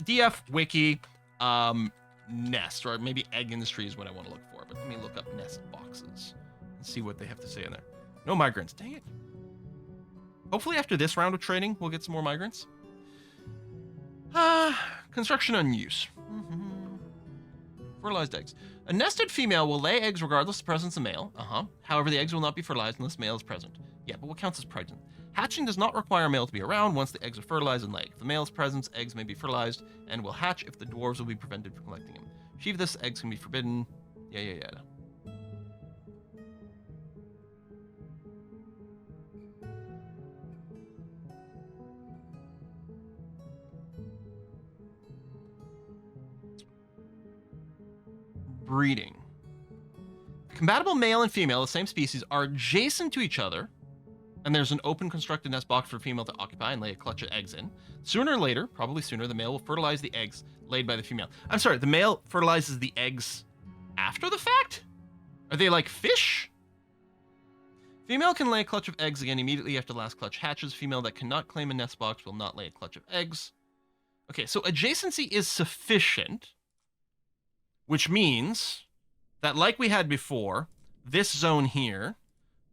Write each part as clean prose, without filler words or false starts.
DF wiki nest, or maybe egg industry is what I want to look for. But let me look up nest boxes and see what they have to say in there. No migrants. Dang it. Hopefully after this round of trading, we'll get some more migrants. Construction and use. Fertilized eggs. A nested female will lay eggs regardless of the presence of male. However, the eggs will not be fertilized unless male is present. Yeah, but what counts as pregnant? Hatching does not require a male to be around once the eggs are fertilized and laid. If the male's presence, eggs may be fertilized and will hatch if the dwarves will be prevented from collecting them. Achieve this, eggs can be forbidden. Yeah. Breeding. Compatible male and female, the same species, are adjacent to each other, and there's an open constructed nest box for a female to occupy and lay a clutch of eggs in. Sooner or later, probably sooner, the male will fertilize the eggs laid by the female. I'm sorry, the male fertilizes the eggs after the fact? Are they like fish? Female can lay a clutch of eggs again immediately after the last clutch hatches. Female that cannot claim a nest box will not lay a clutch of eggs. Okay, so adjacency is sufficient, which means that, like we had before, this zone here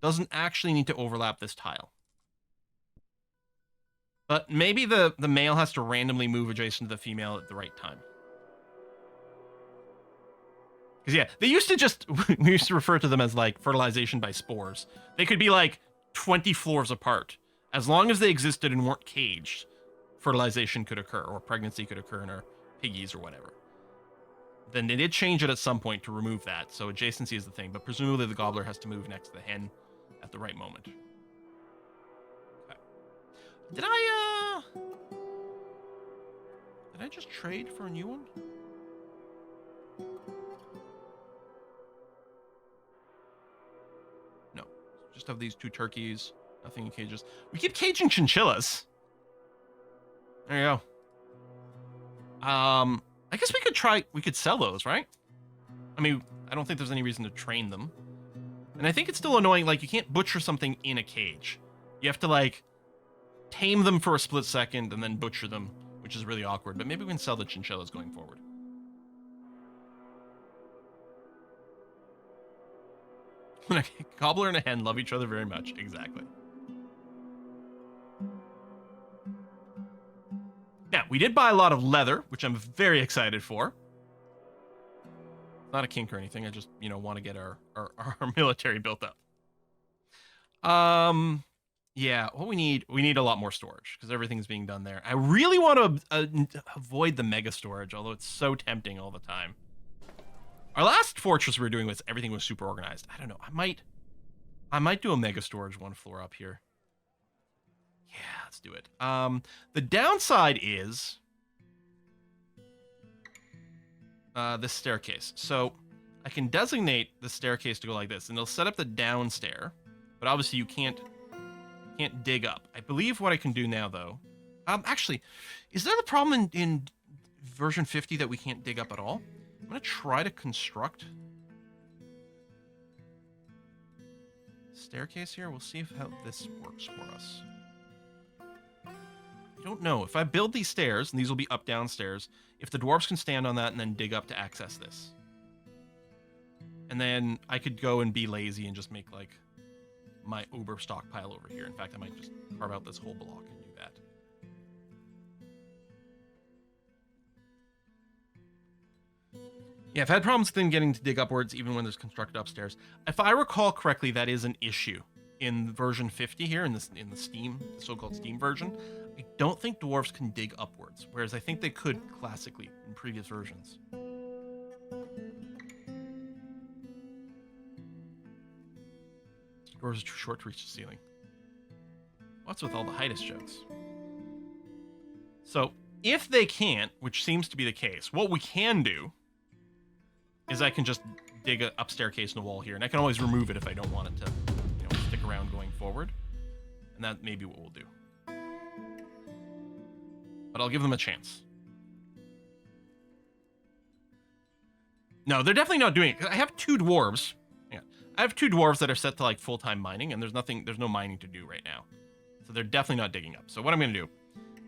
doesn't actually need to overlap this tile. But maybe the male has to randomly move adjacent to the female at the right time. Because, yeah, they used to just, we used to refer to them as, like, fertilization by spores. They could be, like, 20 floors apart. As long as they existed and weren't caged, fertilization could occur, or pregnancy could occur in our piggies or whatever. Then they did change it at some point to remove that, so adjacency is the thing, but presumably the gobbler has to move next to the hen at the right moment. Okay. Did I just trade for a new one? No. Just have these 2 turkeys, nothing in cages. We keep caging chinchillas. There you go. I guess we could sell those, right? I mean, I don't think there's any reason to train them. And I think it's still annoying, like, you can't butcher something in a cage. You have to, like, tame them for a split second and then butcher them, which is really awkward. But maybe we can sell the chinchillas going forward. When a gobbler and a hen love each other very much. Exactly. Now, we did buy a lot of leather, which I'm very excited for. Not a kink or anything. I just, want to get our military built up. Yeah, what we need a lot more storage because everything's being done there. I really want to avoid the mega storage, although it's so tempting all the time. Our last fortress we were doing everything was super organized. I don't know. I might do a mega storage 1 floor up here. Yeah, let's do it. The downside is this staircase. So I can designate the staircase to go like this, and it'll set up the down stair, but obviously you can't dig up. I believe what I can do now, though. Actually, is there the problem in version 50 that we can't dig up at all? I'm gonna try to construct staircase here. We'll see how this works for us. I don't know. If I build these stairs, and these will be up-down stairs, if the dwarves can stand on that and then dig up to access this. And then I could go and be lazy and just make, like, my uber stockpile over here. In fact, I might just carve out this whole block and do that. Yeah, I've had problems with them getting to dig upwards even when there's constructed upstairs. If I recall correctly, that is an issue in version 50 here, in the Steam, the so-called Steam version. I don't think dwarves can dig upwards, whereas I think they could classically in previous versions. Dwarves are too short to reach the ceiling. What's with all the heightest jokes? So, if they can't, which seems to be the case, what we can do is I can just dig an up staircase in the wall here, and I can always remove it if I don't want it to, stick around going forward. And that may be what we'll do. But I'll give them a chance. No, they're definitely not doing it. 'Cause I have 2 dwarves. Yeah, I have 2 dwarves that are set to like full-time mining, and there's no mining to do right now. So they're definitely not digging up. So what I'm going to do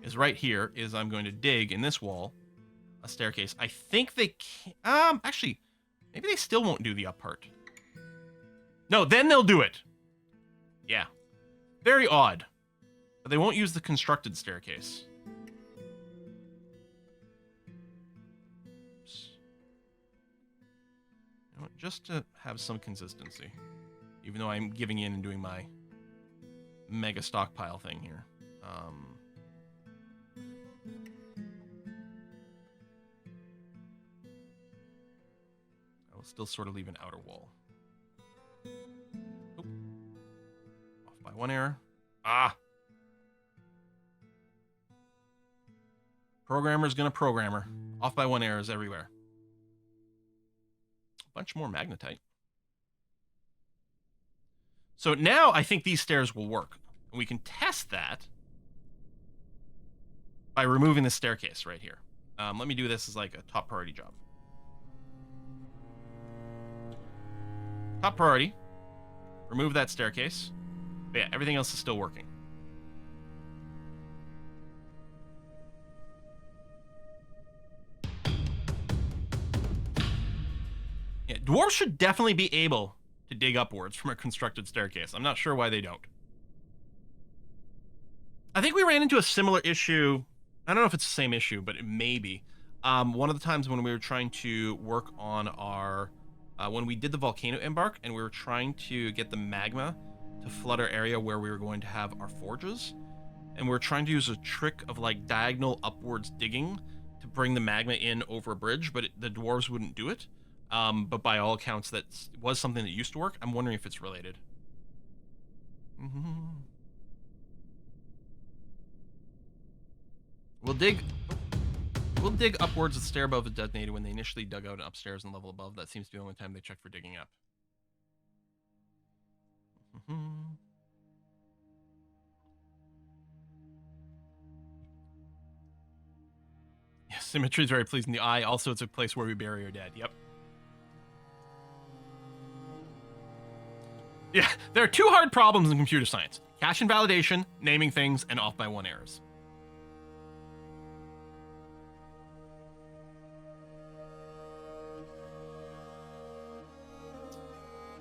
is right here is I'm going to dig in this wall a staircase. I think they can. Actually, maybe they still won't do the up part. No, then they'll do it. Yeah. Very odd. But they won't use the constructed staircase. You know what, just to have some consistency. Even though I'm giving in and doing my mega stockpile thing here. I will still sort of leave an outer wall. Oop. Off by one error. Ah! Programmer's gonna programmer. Off by one error is everywhere. A bunch more magnetite. So now I think these stairs will work. And we can test that by removing the staircase right here. Let me do this as like a top priority job. Top priority. Remove that staircase. But yeah, everything else is still working. Yeah, dwarves should definitely be able to dig upwards from a constructed staircase. I'm not sure why they don't. I think we ran into a similar issue. I don't know if it's the same issue, but it may be. One of the times when we were trying to work on our... when we did the volcano embark and we were trying to get the magma to flood our area where we were going to have our forges. And we were trying to use a trick of like diagonal upwards digging to bring the magma in over a bridge, but the dwarves wouldn't do it. But by all accounts, that was something that used to work. I'm wondering if it's related. We'll dig upwards. The stair above is detonated when they initially dug out upstairs and level above. That seems to be the only time they check for digging up. Yes, symmetry is very pleasing to the eye. Also, it's a place where we bury our dead. Yep. Yeah, there are two hard problems in computer science. Cache invalidation, naming things, and off by one errors.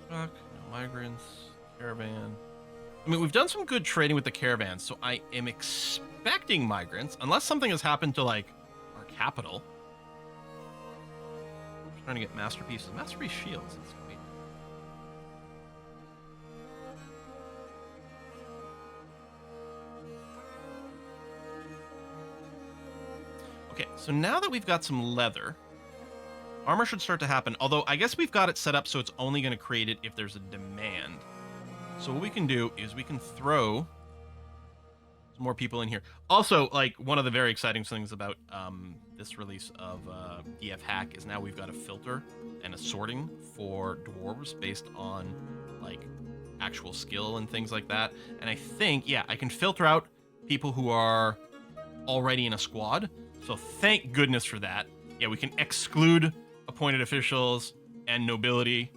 Truck, no migrants, caravan. I mean, we've done some good trading with the caravans, so I am expecting migrants, unless something has happened to, like, our capital. I'm trying to get masterpieces. Masterpiece shields. That's sweet. Okay, so now that we've got some leather, armor should start to happen. Although, I guess we've got it set up so it's only going to create it if there's a demand. So what we can do is we can throw some more people in here. Also, like, one of the very exciting things about this release of DFHack is now we've got a filter and a sorting for dwarves based on, like, actual skill and things like that. And I think, yeah, I can filter out people who are already in a squad. So thank goodness for that. Yeah, we can exclude appointed officials and nobility.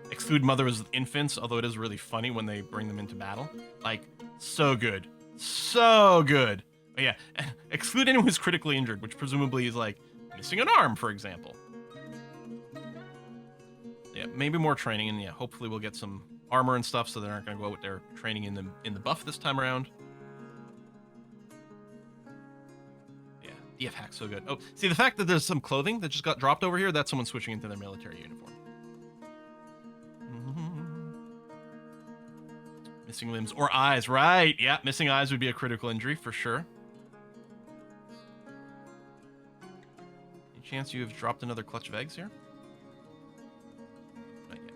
Exclude mothers with infants, although it is really funny when they bring them into battle. Like, so good. So good. But yeah, exclude anyone who's critically injured, which presumably is like missing an arm, for example. Yeah, maybe more training, and yeah, hopefully we'll get some armor and stuff so they aren't going to go out with their training in the buff this time around. DFHack's so good. Oh, see, the fact that there's some clothing that just got dropped over here, that's someone switching into their military uniform. Missing limbs or eyes, right? Yeah, missing eyes would be a critical injury for sure. Any chance you have dropped another clutch of eggs here? Not yet.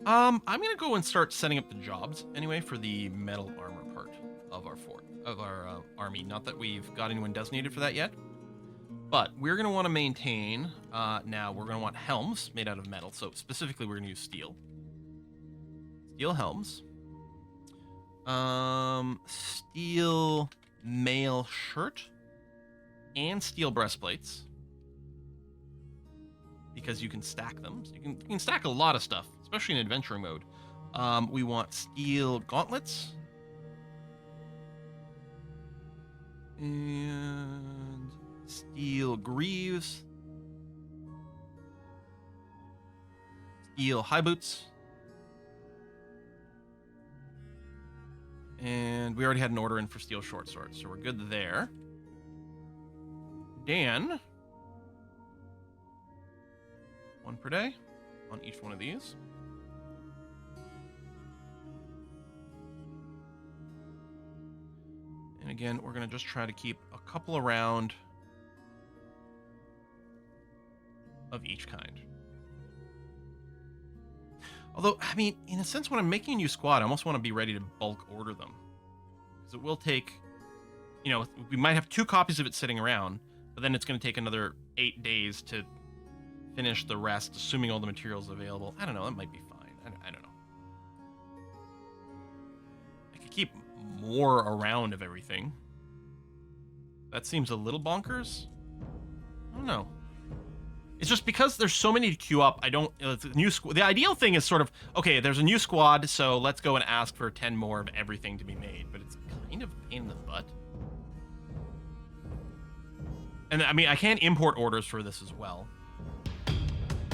I'm gonna go and start setting up the jobs anyway for the metal armor part of our army. Not that we've got anyone designated for that yet, but we're gonna want to maintain. Now we're gonna want helms made out of metal. So specifically, we're gonna use steel. Steel helms. Steel mail shirt and steel breastplates. Because you can stack them. So you can stack a lot of stuff, especially in adventuring mode. We want steel gauntlets. And steel greaves. Steel high boots. And we already had an order in for steel short swords, so we're good there. Dan. 1 per day on each one of these. And again, we're going to just try to keep a couple around of each kind. Although, I mean, in a sense, when I'm making a new squad, I almost want to be ready to bulk order them. Because it will take, you know, we might have 2 copies of it sitting around, but then it's going to take another 8 days to finish the rest, assuming all the materials available. I don't know, that might be fine. I don't know. I could keep more around of everything. That seems a little bonkers. I don't know. It's just because there's so many to queue up, I don't... It's a new the ideal thing is sort of, okay, there's a new squad, so let's go and ask for 10 more of everything to be made. But it's kind of a pain in the butt. And, I mean, I can import orders for this as well.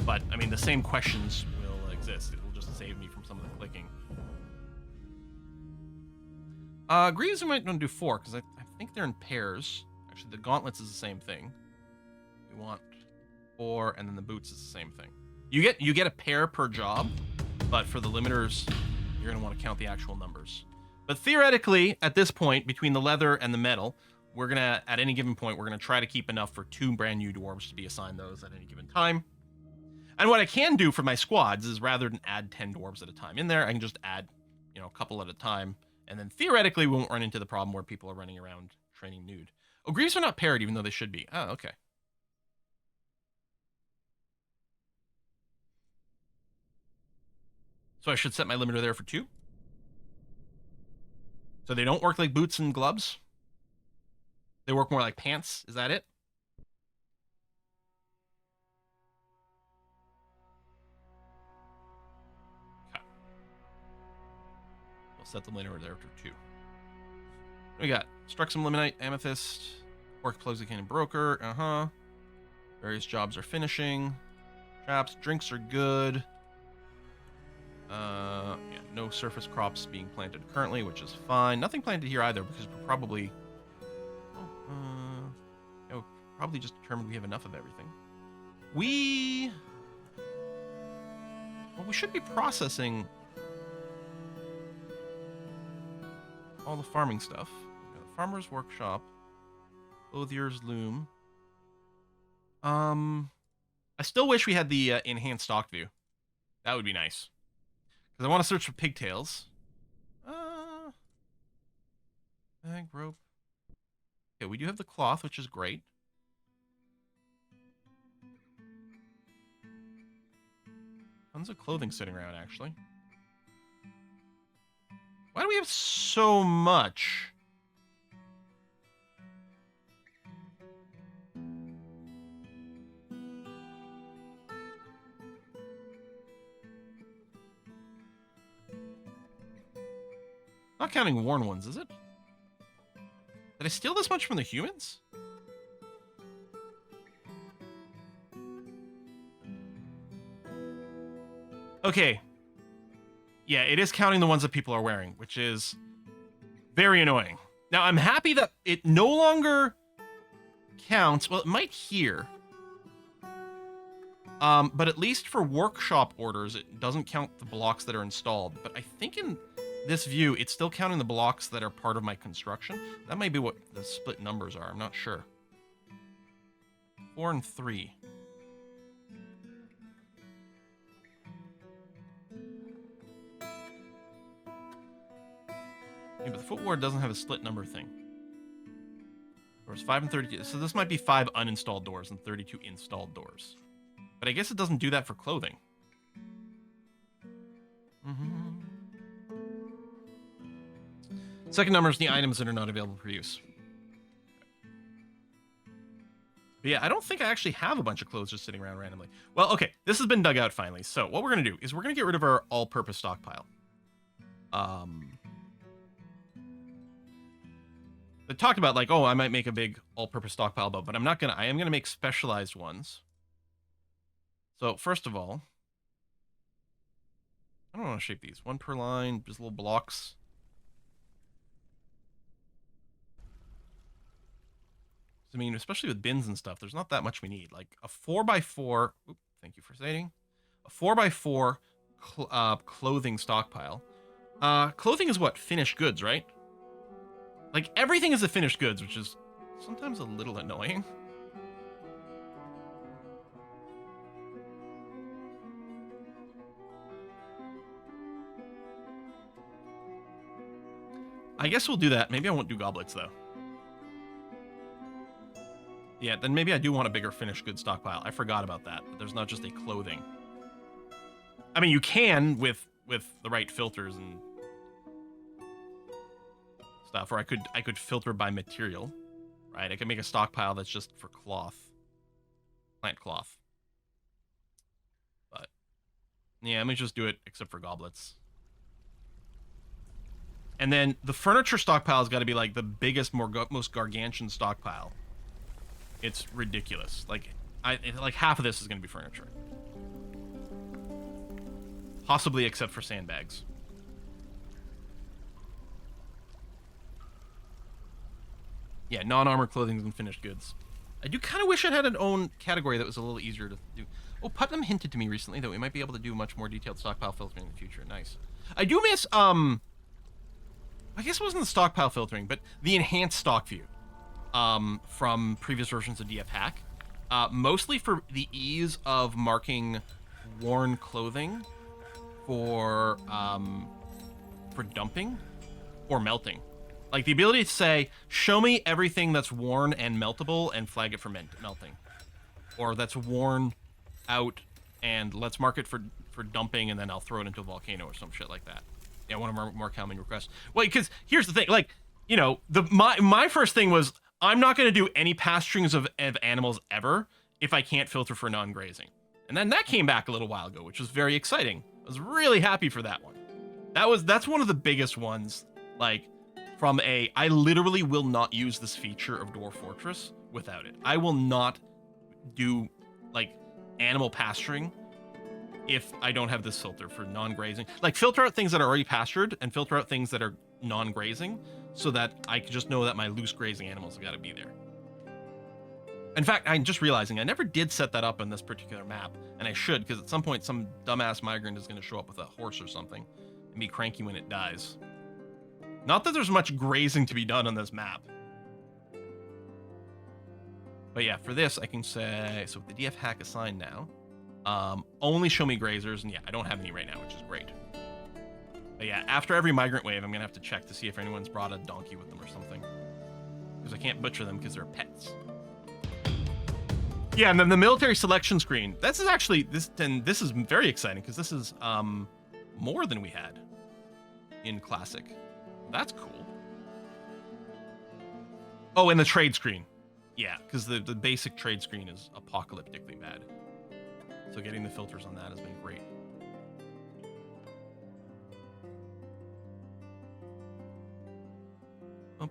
But, I mean, the same questions will exist. It will just save me from some of the clicking. Greaves we might want to do 4, because I think they're in pairs. Actually, the gauntlets is the same thing. We want... 4, and then the boots is the same thing. You get a pair per job, but for the limiters, you're going to want to count the actual numbers. But theoretically, at this point, between the leather and the metal, we're going to, at any given point, we're going to try to keep enough for 2 brand new dwarves to be assigned those at any given time. And what I can do for my squads is rather than add 10 dwarves at a time in there, I can just add, you know, a couple at a time. And then theoretically, we won't run into the problem where people are running around training nude. Oh, greaves are not paired, even though they should be. Oh, okay. So I should set my limiter there for 2. So they don't work like boots and gloves. They work more like pants. Is that it? Okay. We'll set the limiter there for 2. We got Struxum Limonite, Amethyst, Orc Plosican Broker. Various jobs are finishing. Traps, drinks are good. Yeah, no surface crops being planted currently, which is fine. Nothing planted here either, because we're probably... yeah, we're probably just determined we have enough of everything. Well, we should be processing all the farming stuff. Farmer's Workshop. Clothier's Loom. I still wish we had the enhanced stock view. That would be nice. Because I want to search for pigtails. Bag, rope. Okay, we do have the cloth, which is great. Tons of clothing sitting around, actually. Why do we have so much? Not counting worn ones, is it? Did I steal this much from the humans? Okay. Yeah, it is counting the ones that people are wearing, which is very annoying. Now, I'm happy that it no longer counts. Well, it might here. But at least for workshop orders, it doesn't count the blocks that are installed. But I think in this view, it's still counting the blocks that are part of my construction. That might be what the split numbers are. I'm not sure. 4 and 3. Yeah, but the footwear doesn't have a split number thing. Doors 5 and 32. So this might be 5 uninstalled doors and 32 installed doors. But I guess it doesn't do that for clothing. Second number is the items that are not available for use. But yeah, I don't think I actually have a bunch of clothes just sitting around randomly. Well, okay, this has been dug out finally. So what we're going to do is we're going to get rid of our all-purpose stockpile. They talked about like, oh, I might make a big all-purpose stockpile boat, but I'm not gonna. I am gonna make specialized ones. So first of all, I don't want to shape these. One per line, just little blocks. I mean, especially with bins and stuff, there's not that much we need. Like a 4x4. Oops, thank you for saying. A 4x4 clothing stockpile. Clothing is what? Finished goods, right? Like everything is a finished goods, which is sometimes a little annoying. I guess we'll do that. Maybe I won't do goblets though. Yeah, then maybe I do want a bigger finished goods stockpile. I forgot about that. But there's not just a clothing. I mean, you can with the right filters and stuff, or I could filter by material, right? I could make a stockpile that's just for cloth, plant cloth. But yeah, let me just do it except for goblets. And then the furniture stockpile has got to be like the biggest, most gargantuan stockpile. It's ridiculous. Like half of this is going to be furniture. Possibly except for sandbags. Yeah, non-armor clothing and finished goods. I do kind of wish it had an own category that was a little easier to do. Oh, Putnam hinted to me recently that we might be able to do much more detailed stockpile filtering in the future. Nice. I do miss, I guess it wasn't the stockpile filtering, but the enhanced stock view from previous versions of DFHack. Mostly for the ease of marking worn clothing for dumping or melting. Like the ability to say, show me everything that's worn and meltable and flag it for melting. Or that's worn out and let's mark it for dumping and then I'll throw it into a volcano or some shit like that. Yeah, one of our more common requests. Well, because here's the thing, like, you know, my first thing was, I'm not going to do any pasturings of animals ever if I can't filter for non-grazing. And then that came back a little while ago, which was very exciting. I was really happy for that one. That's one of the biggest ones, like, from I literally will not use this feature of Dwarf Fortress without it. I will not do, like, animal pasturing if I don't have this filter for non-grazing. Like, filter out things that are already pastured and filter out things that are non-grazing so that I can just know that my loose grazing animals have got to be there. In fact, I'm just realizing I never did set that up on this particular map, and I should, because at some point some dumbass migrant is going to show up with a horse or something and be cranky when it dies. Not that there's much grazing to be done on this map. But yeah, for this, I can say, so with the DFHack assigned now, only show me grazers, and yeah, I don't have any right now, which is great. But yeah, after every migrant wave, I'm going to have to check to see if anyone's brought a donkey with them or something. Because I can't butcher them because they're pets. Yeah, and then the military selection screen. This is actually, this is very exciting because this is more than we had in Classic. That's cool. Oh, and the trade screen. Yeah, because the basic trade screen is apocalyptically bad. So getting the filters on that has been great. I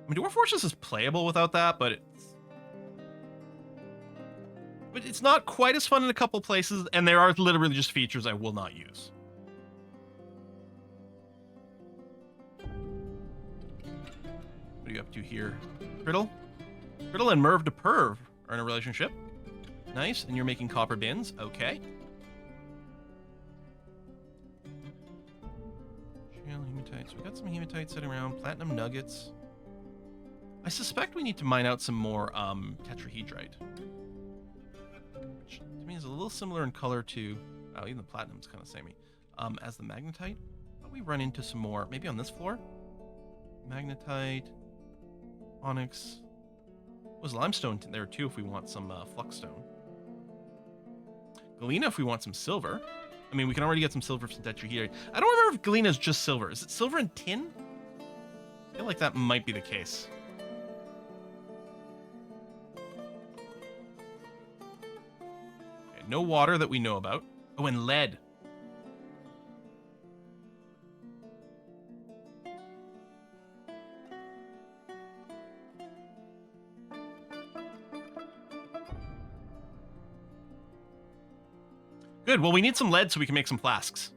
mean, Dwarf Fortress is playable without that, but it's not quite as fun in a couple places, and there are literally just features I will not use. What are you up to here? Criddle? Criddle and Merv de Perv are in a relationship. Nice, and you're making copper bins. Okay. Shale hematites. We got some hematites sitting around. Platinum nuggets. I suspect we need to mine out some more tetrahedrite. Which to me is a little similar in color to, oh, even the platinum's kind of samey. As the magnetite. But we run into some more, maybe on this floor. Magnetite, onyx. Was limestone there too if we want some fluxstone. Galena if we want some silver. I mean, we can already get some silver from tetrahedrite. I don't remember if Galena is just silver. Is it silver and tin? I feel like that might be the case. Okay, no water that we know about. Oh, and lead. Good. Well, we need some lead so we can make some flasks.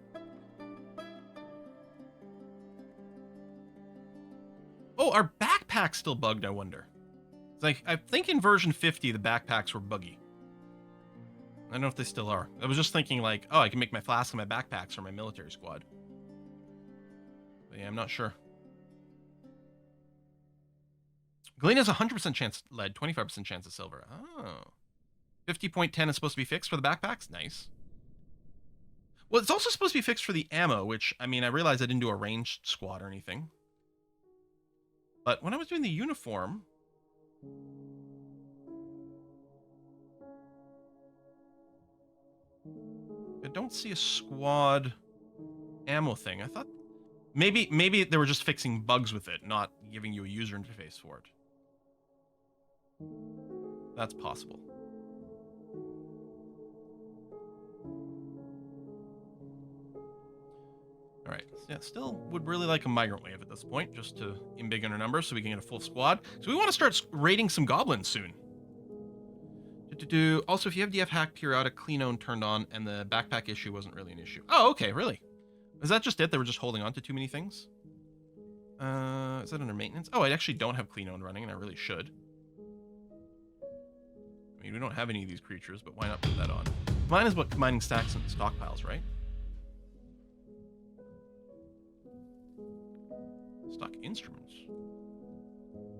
Oh, our backpack's still bugged, I wonder. It's like, I think in version 50, the backpacks were buggy. I don't know if they still are. I was just thinking like, oh, I can make my flasks and my backpacks for my military squad. But yeah, I'm not sure. Galena's 100% chance lead, 25% chance of silver. Oh. 50.10 is supposed to be fixed for the backpacks? Nice. Well, it's also supposed to be fixed for the ammo, which, I mean, I realized I didn't do a ranged squad or anything. But when I was doing the uniform... I don't see a squad ammo thing. I thought maybe they were just fixing bugs with it, not giving you a user interface for it. That's possible. All right. Yeah, still would really like a migrant wave at this point, just to embiggen our numbers so we can get a full squad. So we want to start raiding some goblins soon. Also, if you have DFHack periodic clean-own turned on and the backpack issue wasn't really an issue. Oh, okay, really? Is that just it? They were just holding on to too many things? Is that under maintenance? Oh, I actually don't have clean-own running, and I really should. I mean, we don't have any of these creatures, but why not put that on? Mine is what combining stacks and stockpiles, right? Stock instruments.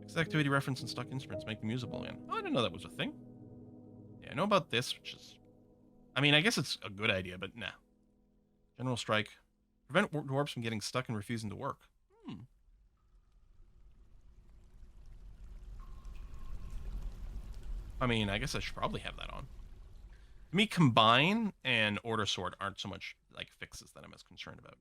Fixed activity reference and stock instruments make them usable again. Oh, I didn't know that was a thing. Yeah, I know about this, which is... I mean, I guess it's a good idea, but nah. General strike. Prevent dwarves from getting stuck and refusing to work. I mean, I guess I should probably have that on. To me, combine and order sort aren't so much like fixes that I'm as concerned about.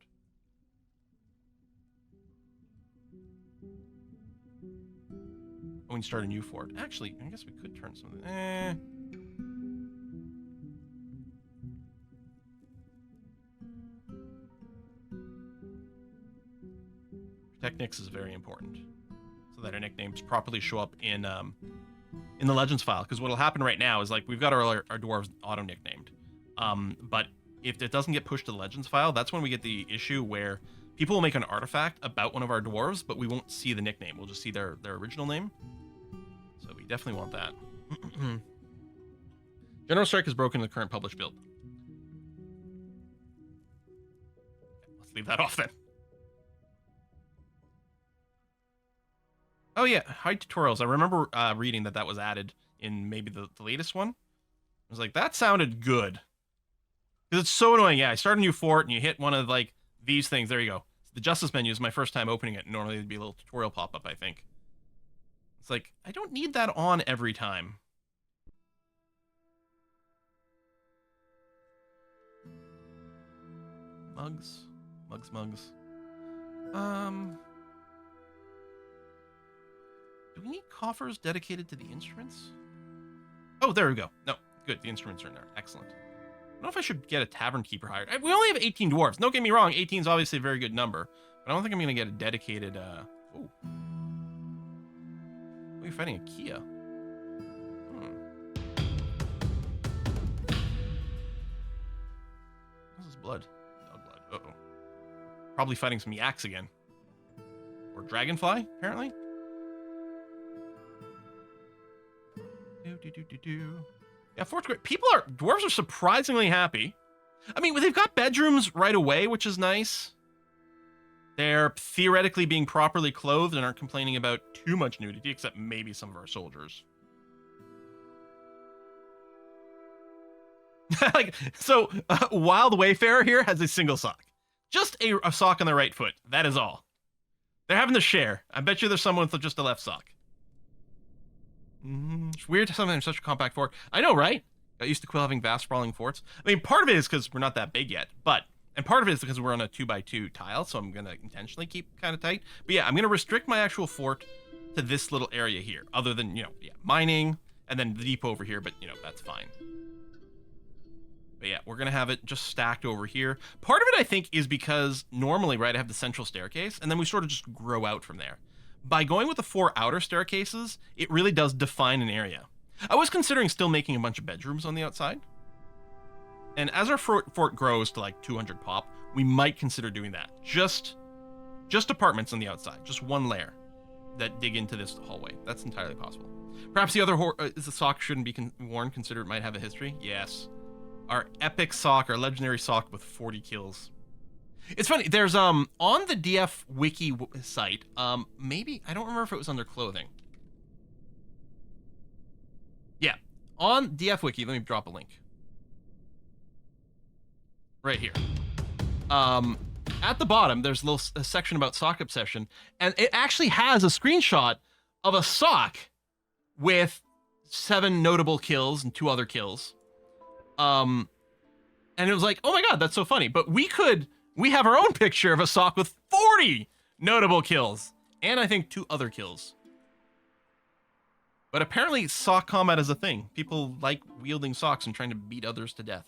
When you start a new fort. Actually, I guess we could turn something. Protect Nix is very important, so that our nicknames properly show up in the Legends file. Because what'll happen right now is like we've got our dwarves auto nicknamed, but if it doesn't get pushed to the Legends file, that's when we get the issue where people will make an artifact about one of our dwarves, but we won't see the nickname. We'll just see their original name. So we definitely want that. General Strike is broken in the current published build. Okay, let's leave that off then. Oh yeah, hide tutorials. I remember reading that was added in maybe the latest one. I was like, that sounded good. Because it's so annoying. Yeah, I start a new fort and you hit one of like these things. There you go. The Justice menu is my first time opening it. Normally it'd be a little tutorial pop-up, I think. It's like, I don't need that on every time. Mugs. Do we need coffers dedicated to the instruments? Oh, there we go. No, good. The instruments are in there. Excellent. I don't know if I should get a tavern keeper hired. We only have 18 dwarves. Don't get me wrong. 18 is obviously a very good number. But I don't think I'm going to get a dedicated... Oh. Are you fighting a Kia? This is blood. Dog blood. Uh-oh. Probably fighting some yaks again. Or dragonfly, apparently. Yeah, fort's great. Dwarves are surprisingly happy. I mean, they've got bedrooms right away, which is nice. They're theoretically being properly clothed and aren't complaining about too much nudity, except maybe some of our soldiers. Wild Wayfarer here has a single sock. Just a sock on the right foot. That is all. They're having to share. I bet you there's someone with just a left sock. It's weird to something in such a compact fort. I know, right? Got used to Quill having vast sprawling forts. I mean, part of it is because we're not that big yet, and part of it is because we're on a 2x2 tile, so I'm going to intentionally keep kind of tight. But yeah, I'm going to restrict my actual fort to this little area here, other than, mining, and then the depot over here, but, that's fine. But yeah, we're going to have it just stacked over here. Part of it, I think, is because normally, right, I have the central staircase, and then we sort of just grow out from there. By going with the 4 outer staircases, it really does define an area. I was considering still making a bunch of bedrooms on the outside. And as our fort grows to like 200 pop, we might consider doing that. Just apartments on the outside, just one layer that dig into this hallway. That's entirely possible. Perhaps the other is the sock shouldn't be worn, consider it might have a history. Yes. Our epic sock, our legendary sock with 40 kills. It's funny, there's on the DF wiki site, maybe, I don't remember if it was under clothing. Yeah, on DF wiki, let me drop a link. Right here. At the bottom, there's a section about sock obsession, and it actually has a screenshot of a sock with 7 notable kills and 2 other kills. And it was like, oh my god, that's so funny. But we have our own picture of a sock with 40 notable kills, and I think 2 other kills. But apparently sock combat is a thing. People like wielding socks and trying to beat others to death.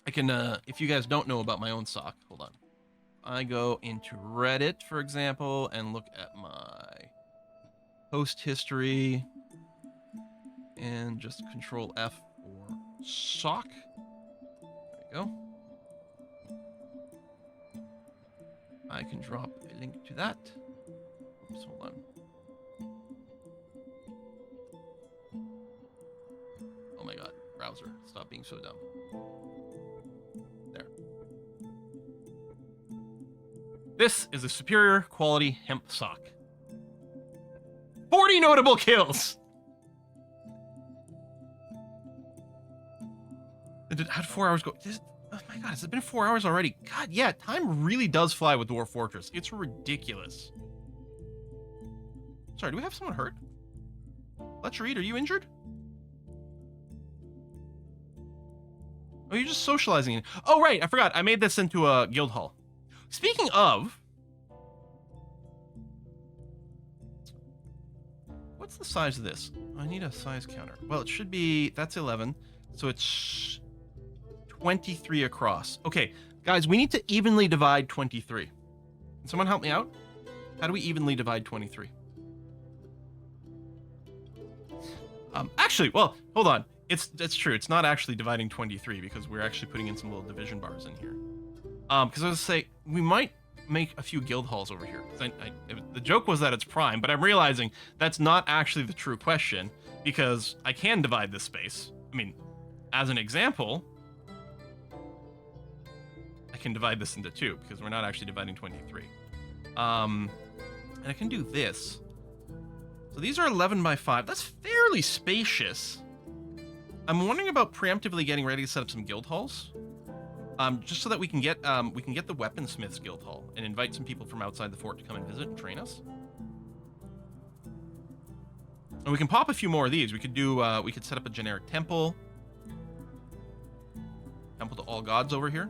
I can, if you guys don't know about my own sock, hold on. I go into Reddit, for example, and look at my post history, and just Control F for sock. There we go. I can drop a link to that. Oops, hold on. Oh my god, browser, stop being so dumb. There. This is a superior quality hemp sock. 40 notable kills! How'd 4 hours go? Oh my god, has it been 4 hours already? God, yeah, time really does fly with Dwarf Fortress. It's ridiculous. Sorry, do we have someone hurt? Let's read, are you injured? Oh, you're just socializing. Oh, right, I forgot. I made this into a guild hall. Speaking of... What's the size of this? I need a size counter. Well, it should be... That's 11. So it's 23 across. Okay, guys, we need to evenly divide 23. Can someone help me out? How do we evenly divide 23? Actually, well, hold on. That's true. It's not actually dividing 23 because we're actually putting in some little division bars in here. Because I was gonna say we might make a few guild halls over here. The joke was that it's prime, but I'm realizing that's not actually the true question because I can divide this space. I mean, as an example, I can divide this into 2 because we're not actually dividing 23. And I can do this. So these are 11 by 5. That's fairly spacious. I'm wondering about preemptively getting ready to set up some guild halls, just so that we can get the weaponsmiths guild hall and invite some people from outside the fort to come and visit and train us. And we can pop a few more of these. We could do we could set up a generic temple to all gods over here.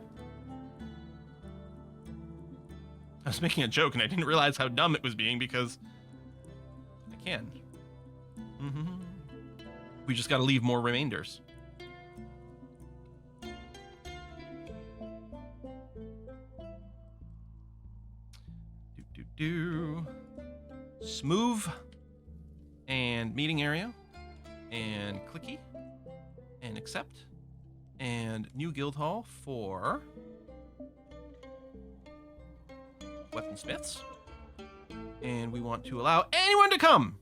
I was making a joke and I didn't realize how dumb it was being because I can. We just got to leave more remainders. Smooth and meeting area and clicky and accept and new guild hall for weaponsmiths, and we want to allow anyone to come.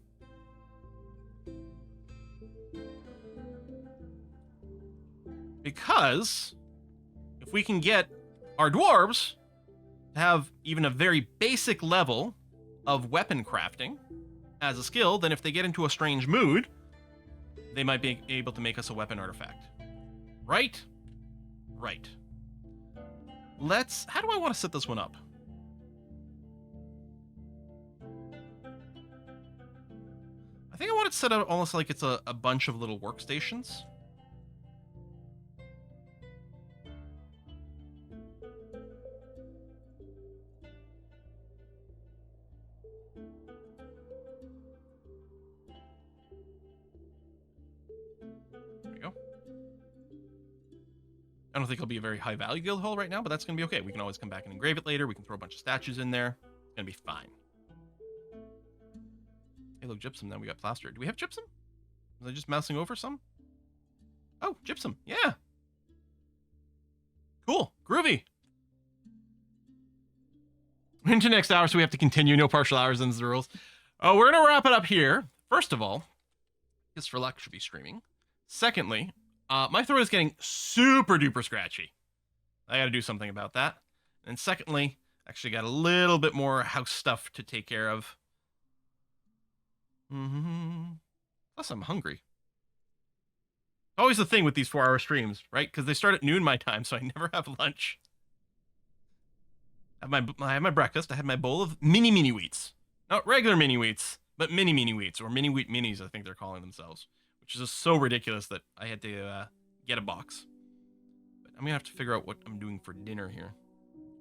Because if we can get our dwarves to have even a very basic level of weapon crafting as a skill, then if they get into a strange mood, they might be able to make us a weapon artifact. Right? Right. How do I want to set this one up? I think I want it set up almost like it's a bunch of little workstations. I don't think it'll be a very high value guild hall right now, but that's going to be okay. We can always come back and engrave it later. We can throw a bunch of statues in there. It's going to be fine. Hey, look, gypsum. Now we got plaster. Do we have gypsum? Was I just mousing over some? Oh, gypsum. Yeah. Cool. Groovy. Into next hour, so we have to continue. No partial hours, ends the rules. We're going to wrap it up here. First of all, because for luck should be streaming. Secondly, my throat is getting super duper scratchy. I got to do something about that. And secondly, actually got a little bit more house stuff to take care of. Plus, I'm hungry. Always the thing with these 4-hour streams, right? Because they start at noon my time, so I never have lunch. I have my breakfast. I had my bowl of mini wheats. Not regular mini wheats, but mini wheats, or mini wheat minis, I think they're calling themselves. Which is just so ridiculous that I had to get a box. But I'm going to have to figure out what I'm doing for dinner here.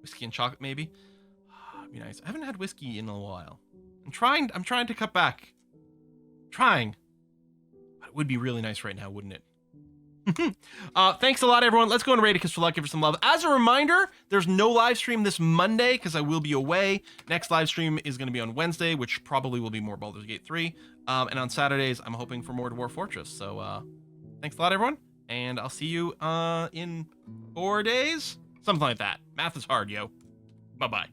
Whiskey and chocolate, maybe? That'd be nice. I haven't had whiskey in a while. I'm trying to cut back. Trying. But it would be really nice right now, wouldn't it? Thanks a lot, everyone. Let's go and rate it because for luck, give her some love. As a reminder, there's no live stream this Monday because I will be away. Next live stream is going to be on Wednesday, which probably will be more Baldur's Gate 3. And on Saturdays, I'm hoping for more Dwarf Fortress. So thanks a lot, everyone. And I'll see you in 4 days. Something like that. Math is hard, yo. Bye-bye.